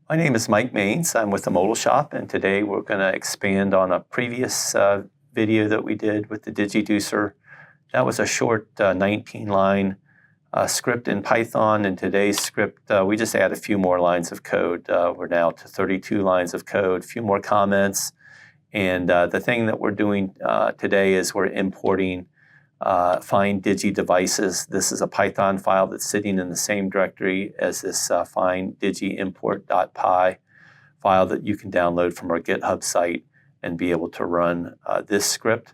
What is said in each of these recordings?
My name is Mike Maines. I'm with the Modal Shop, and today we're going to expand on a previous video that we did with the Digiducer. That was a short 19-line script in Python. In today's script, we just add a few more lines of code. We're now to 32 lines of code, a few more comments. And the thing that we're doing today is we're importing find digi devices. This is a Python file that's sitting in the same directory as this find digi import.py file that you can download from our GitHub site and be able to run this script.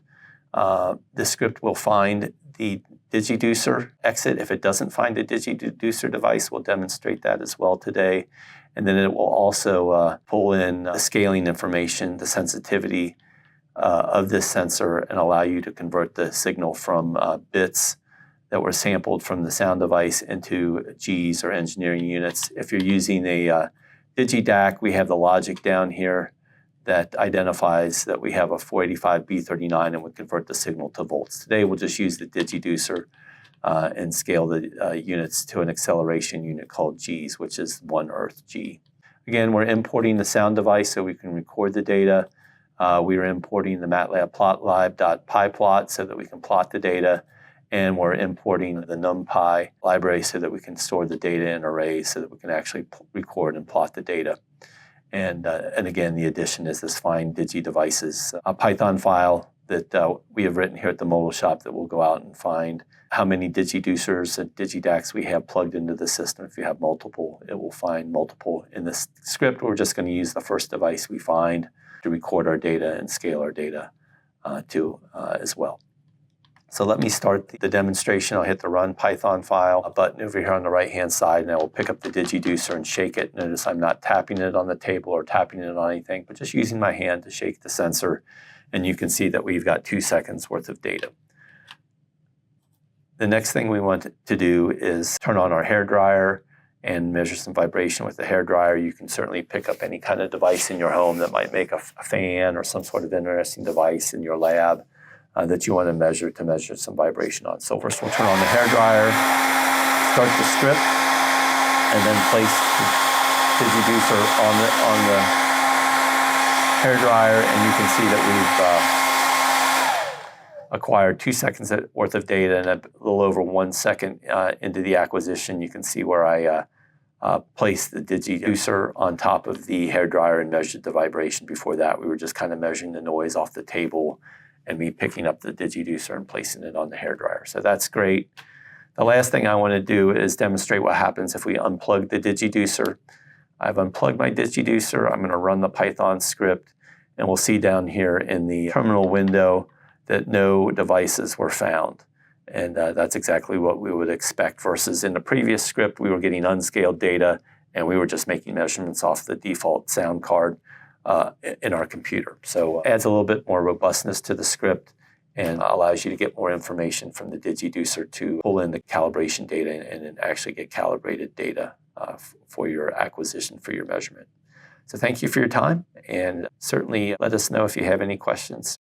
This script will find the Digiducer exit. If it doesn't find a Digiducer device, we'll demonstrate that as well today. And then it will also pull in the scaling information, the sensitivity of this sensor, and allow you to convert the signal from bits that were sampled from the sound device into Gs or engineering units. If you're using a DigiDAC, we have the logic down here that identifies that we have a 485B39 and would convert the signal to volts. Today we'll just use the Digiducer and scale the units to an acceleration unit called Gs, which is 1 Earth G. Again, we're importing the sound device so we can record the data. We are importing the MATLAB plotlib.pyplot so that we can plot the data, and we're importing the NumPy library so that we can store the data in arrays so that we can actually record and plot the data. And again, the addition is this find digi devices, a Python file that we have written here at the Modal Shop that will go out and find how many Digiducers and DigiDACs we have plugged into the system. If you have multiple, it will find multiple. In this script, we're just going to use the first device we find to record our data and scale our data as well. So let me start the demonstration. I'll hit the Run Python file, a button over here on the right-hand side, and I will pick up the Digiducer and shake it. Notice I'm not tapping it on the table or tapping it on anything, but just using my hand to shake the sensor. And you can see that we've got 2 seconds worth of data. The next thing we want to do is turn on our hairdryer and measure some vibration with the hairdryer. You can certainly pick up any kind of device in your home that might make a fan or some sort of interesting device in your lab that you want to measure some vibration on. So first we'll turn on the hairdryer, start the script, and then place the Digiducer on the hairdryer, and you can see that we've acquired 2 seconds worth of data, and a little over 1 second into the acquisition, you can see where I placed the Digiducer on top of the hairdryer and measured the vibration. Before that, we were just kind of measuring the noise off the table and me picking up the Digiducer and placing it on the hairdryer. So that's great. The last thing I want to do is demonstrate what happens if we unplug the Digiducer. I've unplugged my Digiducer. I'm going to run the Python script, and we'll see down here in the terminal window that no devices were found. And that's exactly what we would expect versus in the previous script, we were getting unscaled data and we were just making measurements off the default sound card in our computer. So it adds a little bit more robustness to the script and allows you to get more information from the Digiducer to pull in the calibration data and actually get calibrated data for your acquisition, for your measurement. So thank you for your time, and certainly let us know if you have any questions.